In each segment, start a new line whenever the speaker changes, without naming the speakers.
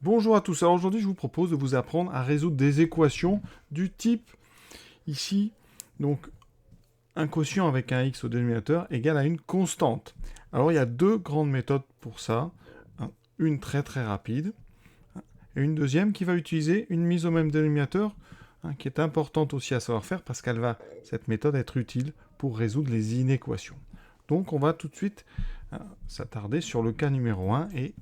Bonjour à tous, alors aujourd'hui je vous propose de vous apprendre à résoudre des équations du type, ici, donc un quotient avec un x au dénominateur égale à une constante. Alors il y a deux grandes méthodes pour ça, une très très rapide, et une deuxième qui va utiliser une mise au même dénominateur, qui est importante aussi à savoir faire parce qu'elle va, cette méthode, être utile pour résoudre les inéquations. Donc on va tout de suite s'attarder sur le cas numéro 1 et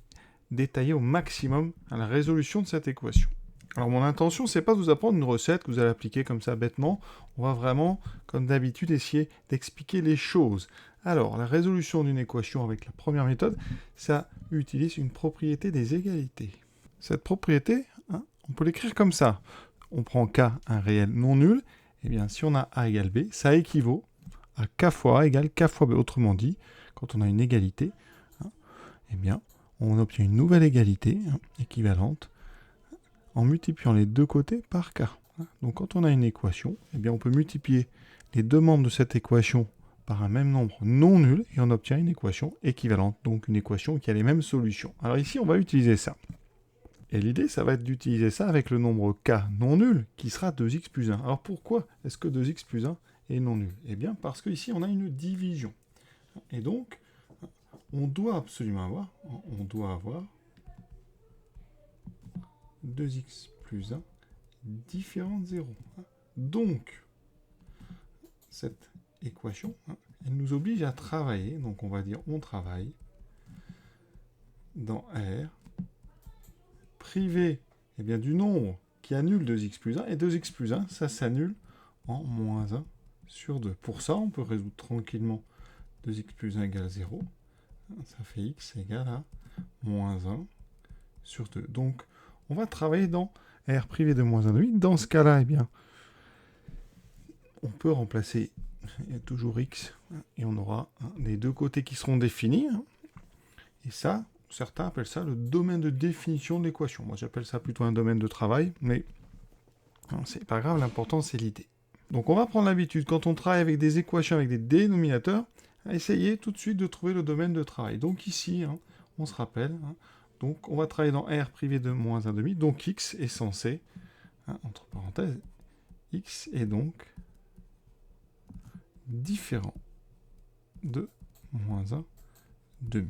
détailler au maximum la résolution de cette équation. Alors mon intention, c'est pas de vous apprendre une recette que vous allez appliquer comme ça bêtement. On va vraiment, comme d'habitude, essayer d'expliquer les choses. Alors, la résolution d'une équation avec la première méthode, ça utilise une propriété des égalités. Cette propriété, on peut l'écrire comme ça. On prend K, un réel non nul. Et bien, si on a A égale B, ça équivaut à K fois A égale K fois B. Autrement dit, quand on a une égalité, eh bien, on obtient une nouvelle égalité équivalente en multipliant les deux côtés par k. Donc quand on a une équation, eh bien on peut multiplier les deux membres de cette équation par un même nombre non nul et on obtient une équation équivalente, donc une équation qui a les mêmes solutions. Alors ici, on va utiliser ça. Et l'idée, ça va être d'utiliser ça avec le nombre k non nul qui sera 2x plus 1. Alors pourquoi est-ce que 2x plus 1 est non nul? Eh bien parce qu'ici, on a une division. Et donc, on doit absolument avoir 2x plus 1 différent de 0. Donc, cette équation, elle nous oblige à travailler. Donc, on va dire on travaille dans R privé du nombre qui annule 2x plus 1. Et 2x plus 1, ça s'annule en moins 1 sur 2. Pour ça, on peut résoudre tranquillement 2x plus 1 égale 0. Ça fait x égale à moins 1 sur 2. Donc, on va travailler dans R privé de moins 1,5. Dans ce cas-là, eh bien, on peut remplacer toujours x et on aura les deux côtés qui seront définis. Et ça, certains appellent ça le domaine de définition de l'équation. Moi, j'appelle ça plutôt un domaine de travail, mais c'est pas grave, l'important, c'est l'idée. Donc, on va prendre l'habitude, quand on travaille avec des équations avec des dénominateurs, à essayer tout de suite de trouver le domaine de travail. Donc ici, on se rappelle, donc on va travailler dans R privé de moins 1,5, donc x est censé, entre parenthèses, x est donc différent de moins 1,5.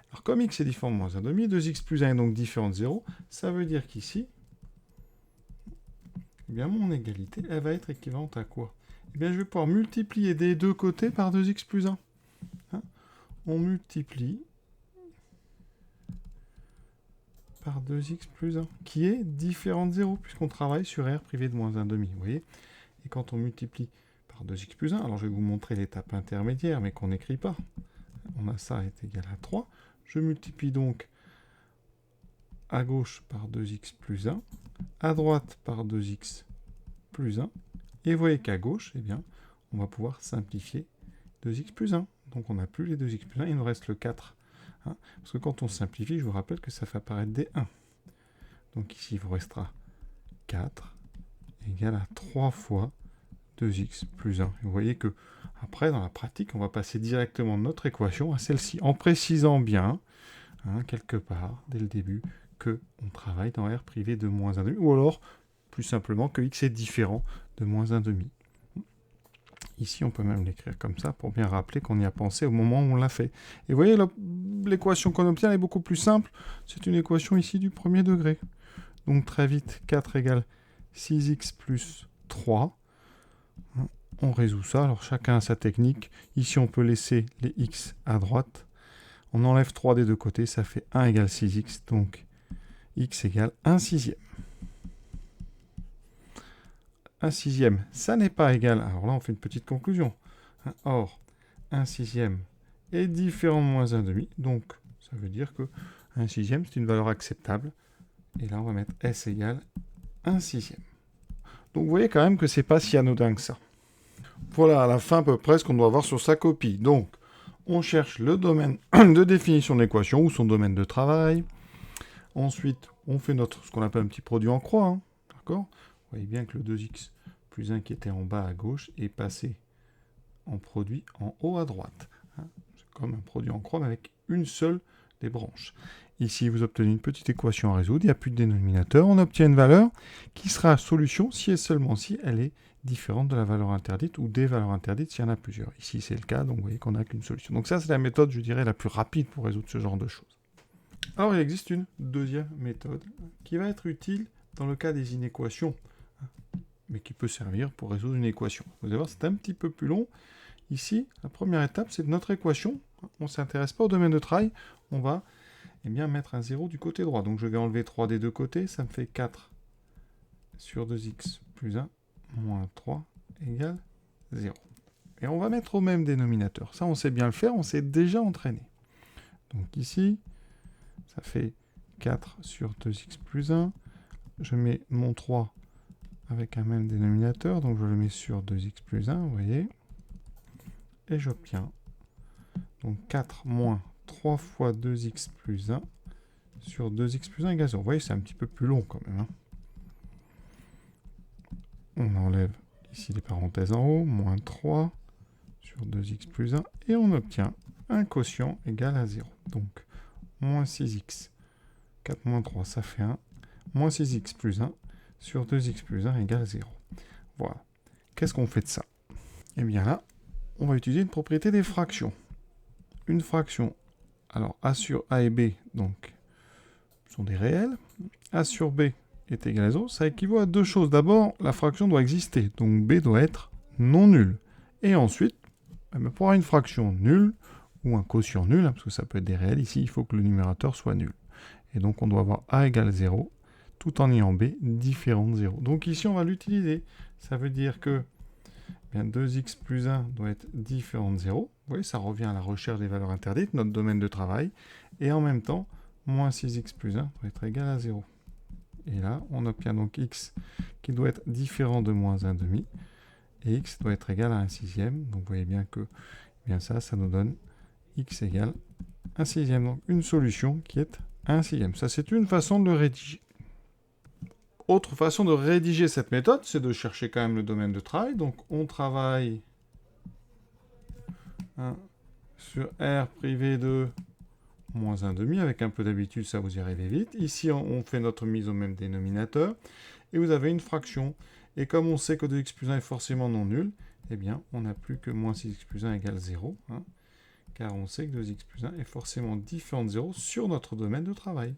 Alors comme x est différent de moins 1,5, 2x plus 1 est donc différent de 0, ça veut dire qu'ici, eh bien mon égalité, elle va être équivalente à quoi? Eh bien je vais pouvoir multiplier des deux côtés par 2x plus 1. On multiplie par 2x plus 1, qui est différent de 0, puisqu'on travaille sur R privé de moins 1,5, vous voyez. Et quand on multiplie par 2x plus 1, alors je vais vous montrer l'étape intermédiaire, mais qu'on n'écrit pas. On a ça est égal à 3. Je multiplie donc à gauche par 2x plus 1, à droite par 2x plus 1, et vous voyez qu'à gauche, eh bien, on va pouvoir simplifier 2x plus 1. Donc on n'a plus les 2x plus 1, il nous reste le 4. Parce que quand on simplifie, je vous rappelle que ça fait apparaître des 1. Donc ici, il vous restera 4 égale à 3 fois 2x plus 1. Et vous voyez que après, dans la pratique, on va passer directement de notre équation à celle-ci, en précisant bien, quelque part, dès le début, qu'on travaille dans R privé de moins 1,5, ou alors, plus simplement, que x est différent de moins 1,5. Ici, on peut même l'écrire comme ça pour bien rappeler qu'on y a pensé au moment où on l'a fait. Et vous voyez, l'équation qu'on obtient est beaucoup plus simple. C'est une équation ici du premier degré. Donc très vite, 4 égale 6x plus 3. On résout ça. Alors chacun a sa technique. Ici, on peut laisser les x à droite. On enlève 3 des deux côtés. Ça fait 1 égale 6x. Donc x égale 1 sixième. 1 sixième, ça n'est pas égal. Alors là, on fait une petite conclusion. Or, 1 sixième est différent de moins 1,5. Donc, ça veut dire que 1 sixième, c'est une valeur acceptable. Et là, on va mettre s égale 1 sixième. Donc, vous voyez quand même que c'est pas si anodin que ça. Voilà, à la fin, à peu près, ce qu'on doit avoir sur sa copie. Donc, on cherche le domaine de définition de l'équation ou son domaine de travail. Ensuite, on fait ce qu'on appelle un petit produit en croix. D'accord ? Vous voyez bien que le 2x plus 1 qui était en bas à gauche est passé en produit en haut à droite. C'est comme un produit en croix, mais avec une seule des branches. Ici, vous obtenez une petite équation à résoudre, il n'y a plus de dénominateur, on obtient une valeur qui sera solution si et seulement si elle est différente de la valeur interdite ou des valeurs interdites s'il y en a plusieurs. Ici, c'est le cas, donc vous voyez qu'on n'a qu'une solution. Donc ça, c'est la méthode, je dirais, la plus rapide pour résoudre ce genre de choses. Alors, il existe une deuxième méthode qui va être utile dans le cas des inéquations, mais qui peut servir pour résoudre une équation. Vous allez voir, c'est un petit peu plus long. Ici, la première étape, c'est de notre équation. On ne s'intéresse pas au domaine de travail, on va mettre un 0 du côté droit. Donc je vais enlever 3 des deux côtés, ça me fait 4 sur 2x plus 1 moins 3 égale 0. Et on va mettre au même dénominateur. Ça, on sait bien le faire, on s'est déjà entraîné. Donc ici, ça fait 4 sur 2x plus 1. Je mets mon 3 avec un même dénominateur, donc je le mets sur 2x plus 1, vous voyez. Et j'obtiens donc 4 moins 3 fois 2x plus 1 sur 2x plus 1 égale 0. Vous voyez, c'est un petit peu plus long quand même. On enlève ici les parenthèses en haut, moins 3 sur 2x plus 1, et on obtient un quotient égal à 0. Donc, moins 6x, 4 moins 3, ça fait 1, moins 6x plus 1 sur 2x plus 1 égale 0. Voilà. Qu'est-ce qu'on fait de ça? Eh bien là, on va utiliser une propriété des fractions. Une fraction, alors a sur a et b, donc, sont des réels. A sur b est égal à 0, ça équivaut à deux choses. D'abord, la fraction doit exister, donc b doit être non nul. Et ensuite, pour avoir une fraction nulle, ou un quotient nul, parce que ça peut être des réels, ici il faut que le numérateur soit nul. Et donc on doit avoir a égale 0, tout en ayant b différent de 0. Donc ici on va l'utiliser. Ça veut dire que 2x plus 1 doit être différent de 0. Vous voyez, ça revient à la recherche des valeurs interdites, notre domaine de travail. Et en même temps, moins 6x plus 1 doit être égal à 0. Et là, on obtient donc x qui doit être différent de moins 1 demi. Et x doit être égal à 1 sixième. Donc vous voyez bien que ça nous donne x égale 1 sixième. Donc une solution qui est 1 sixième. Ça, c'est une façon de le rédiger. Autre façon de rédiger cette méthode, c'est de chercher quand même le domaine de travail. Donc on travaille sur R privé de moins 1 demi. Avec un peu d'habitude, ça vous y arrivez vite. Ici, on fait notre mise au même dénominateur. Et vous avez une fraction. Et comme on sait que 2x plus 1 est forcément non nul, eh bien, on n'a plus que moins 6x plus 1 égale 0. Car on sait que 2x plus 1 est forcément différent de 0 sur notre domaine de travail.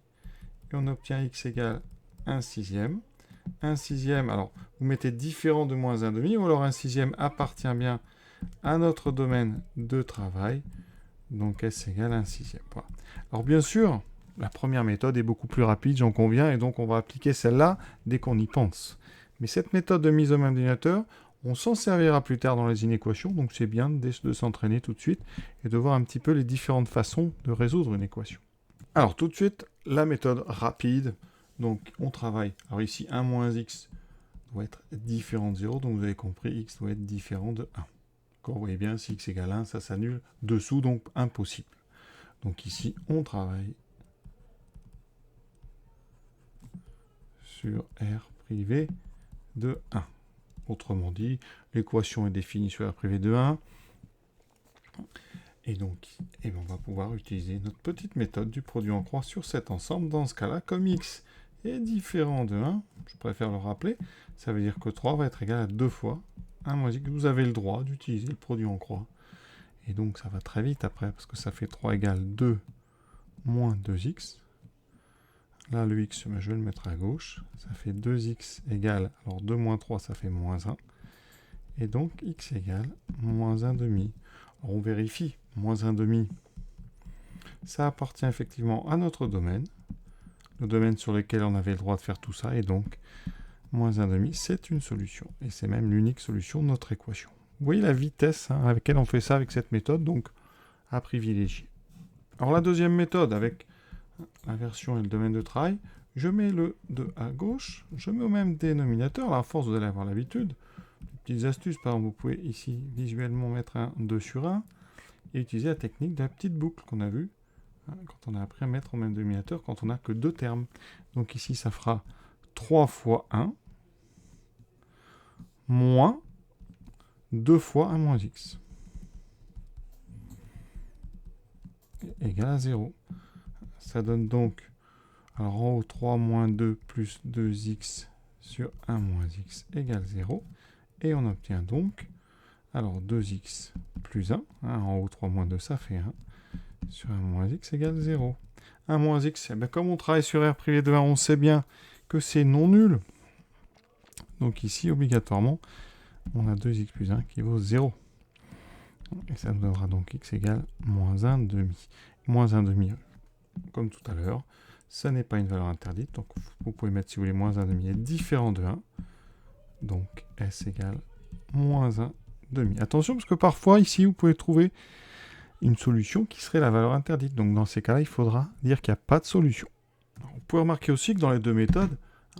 Et on obtient x égale 1 sixième. 1 sixième, alors vous mettez différent de moins 1 demi, ou alors 1 sixième appartient bien à notre domaine de travail. Donc S égale 1 sixième. Voilà. Alors bien sûr, la première méthode est beaucoup plus rapide, j'en conviens, et donc on va appliquer celle-là dès qu'on y pense. Mais cette méthode de mise au même dénominateur, on s'en servira plus tard dans les inéquations, donc c'est bien de s'entraîner tout de suite et de voir un petit peu les différentes façons de résoudre une équation. Alors tout de suite, la méthode rapide. Donc on travaille. Alors ici, 1 moins x doit être différent de 0, donc vous avez compris, x doit être différent de 1. Vous voyez bien, si x égale 1, ça s'annule dessous, donc impossible. Donc ici, on travaille sur R privé de 1. Autrement dit, l'équation est définie sur R privé de 1. Et donc, on va pouvoir utiliser notre petite méthode du produit en croix sur cet ensemble. Dans ce cas-là, comme x est différent de 1, je préfère le rappeler, ça veut dire que 3 va être égal à 2 fois 1 moins x. Vous avez le droit d'utiliser le produit en croix. Et donc ça va très vite après, parce que ça fait 3 égale 2 moins 2x. Là, le x, je vais le mettre à gauche. Ça fait 2x égale, alors 2 moins 3, ça fait moins 1. Et donc x égale moins 1 demi. Alors on vérifie, moins 1 demi, ça appartient effectivement à notre domaine. Le domaine sur lequel on avait le droit de faire tout ça, et donc moins 1 demi, c'est une solution. Et c'est même l'unique solution de notre équation. Vous voyez la vitesse avec laquelle on fait ça avec cette méthode, donc à privilégier. Alors la deuxième méthode, avec l'inversion et le domaine de travail, je mets le 2 à gauche, je mets au même dénominateur. Là, à force, vous allez avoir l'habitude. Petites astuces, par exemple, vous pouvez ici visuellement mettre un 2 sur 1 et utiliser la technique de la petite boucle qu'on a vue quand on a appris à mettre au même dénominateur quand on n'a que deux termes. Donc ici, ça fera 3 fois 1 moins 2 fois 1 moins x égale à 0. Ça donne donc, alors en haut, 3 moins 2 plus 2x sur 1 moins x égale 0. Et on obtient donc, alors 2x plus 1, en haut 3 moins 2, ça fait 1, sur 1 moins x égale 0. 1 moins x, eh bien, comme on travaille sur R privé de 1, on sait bien que c'est non nul. Donc ici, obligatoirement, on a 2x plus 1 qui vaut 0. Et ça nous donnera donc x égale moins 1 demi. Moins 1 demi, comme tout à l'heure, ça n'est pas une valeur interdite. Donc vous pouvez mettre, si vous voulez, moins 1 demi est différent de 1. Donc s égale moins 1 demi. Attention, parce que parfois, ici, vous pouvez trouver une solution qui serait la valeur interdite. Donc dans ces cas-là, il faudra dire qu'il n'y a pas de solution. Alors, vous pouvez remarquer aussi que dans les deux méthodes,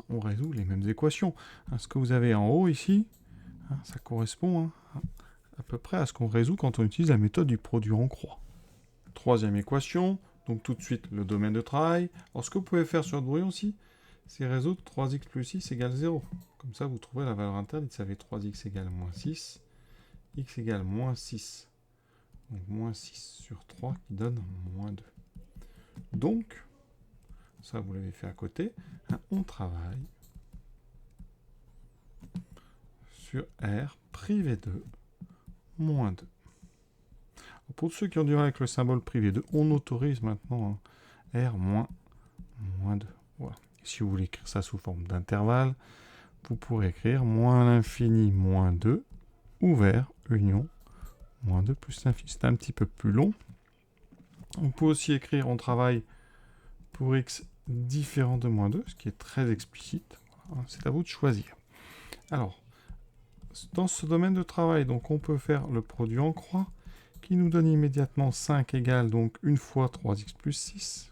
on résout les mêmes équations. Ce que vous avez en haut ici, ça correspond à peu près à ce qu'on résout quand on utilise la méthode du produit en croix. Troisième équation, donc tout de suite le domaine de travail. Alors ce que vous pouvez faire sur votre brouillon aussi, c'est résoudre 3x plus 6 égale 0. Comme ça, vous trouvez la valeur interdite. Ça fait 3x égale moins 6, x égale moins 6. Donc moins 6 sur 3 qui donne moins 2. Donc, ça vous l'avez fait à côté, on travaille sur R privé 2 moins 2. Pour ceux qui ont du mal avec le symbole privé 2, on autorise maintenant R moins 2. Voilà. Et si vous voulez écrire ça sous forme d'intervalle, vous pourrez écrire moins l'infini moins 2, ouvert, union, moins 2 plus l'infini. C'est un petit peu plus long. On peut aussi écrire, on travaille pour x différent de moins 2, ce qui est très explicite. Voilà. C'est à vous de choisir. Alors, dans ce domaine de travail, donc on peut faire le produit en croix, qui nous donne immédiatement 5 égale donc 1 fois 3x plus 6.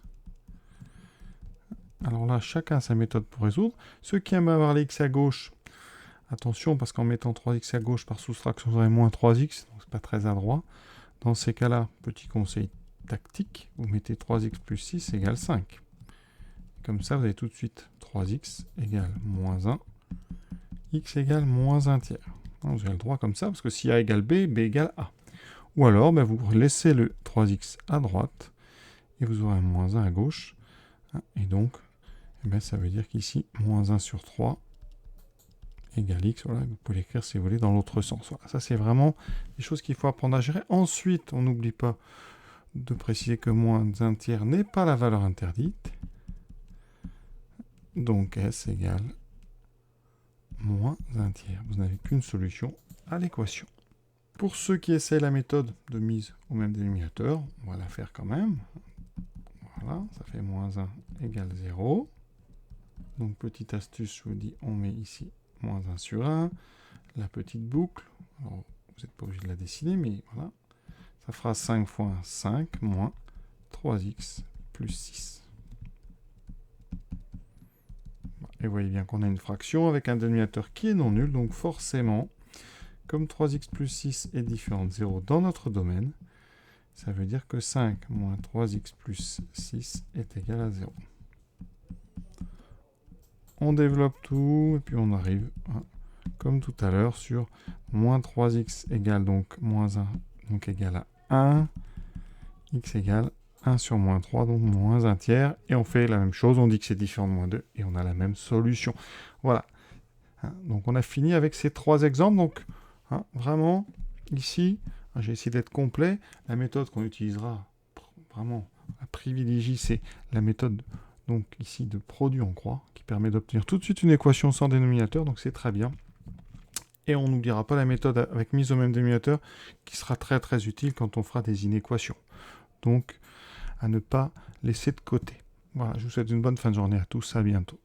Alors là, chacun sa méthode pour résoudre. Ceux qui aiment avoir les x à gauche, attention, parce qu'en mettant 3x à gauche par soustraction, vous aurez moins 3x, donc c'est pas très adroit. Dans ces cas-là, petit conseil tactique, vous mettez 3x plus 6 égale 5. Comme ça, vous avez tout de suite 3x égale moins 1, x égale moins 1 tiers. Vous avez le droit comme ça, parce que si a égale b, b égale a. Ou alors, vous laissez le 3x à droite, et vous aurez un moins 1 à gauche. Et donc, ça veut dire qu'ici, moins 1 sur 3 égale x. Voilà, vous pouvez l'écrire si vous voulez dans l'autre sens. Voilà, ça, c'est vraiment des choses qu'il faut apprendre à gérer. Ensuite, on n'oublie pas de préciser que moins 1 tiers n'est pas la valeur interdite. Donc, s égale moins 1 tiers. Vous n'avez qu'une solution à l'équation. Pour ceux qui essaient la méthode de mise au même dénominateur, on va la faire quand même. Voilà, ça fait moins 1 égale 0. Donc, petite astuce, je vous dis, on met ici moins 1 sur 1. La petite boucle, alors, vous n'êtes pas obligé de la dessiner, mais voilà. Ça fera 5 fois 1, 5, moins 3x plus 6. Et vous voyez bien qu'on a une fraction avec un dénominateur qui est non nul, donc forcément, comme 3x plus 6 est différent de 0 dans notre domaine, ça veut dire que 5 moins 3x plus 6 est égal à 0. On développe tout, et puis on arrive, comme tout à l'heure, sur moins 3x égale donc moins 1, donc égal à 1, x égale 1 sur moins 3, donc moins 1 tiers, et on fait la même chose, on dit que c'est différent de moins 2, et on a la même solution. Voilà. Donc on a fini avec ces trois exemples, donc vraiment, ici, j'ai essayé d'être complet. La méthode qu'on utilisera vraiment à privilégier, c'est la méthode donc ici de produit en croix, qui permet d'obtenir tout de suite une équation sans dénominateur, donc c'est très bien. Et on n'oubliera pas la méthode avec mise au même dénominateur, qui sera très très utile quand on fera des inéquations. Donc, à ne pas laisser de côté. Voilà, je vous souhaite une bonne fin de journée à tous, à bientôt.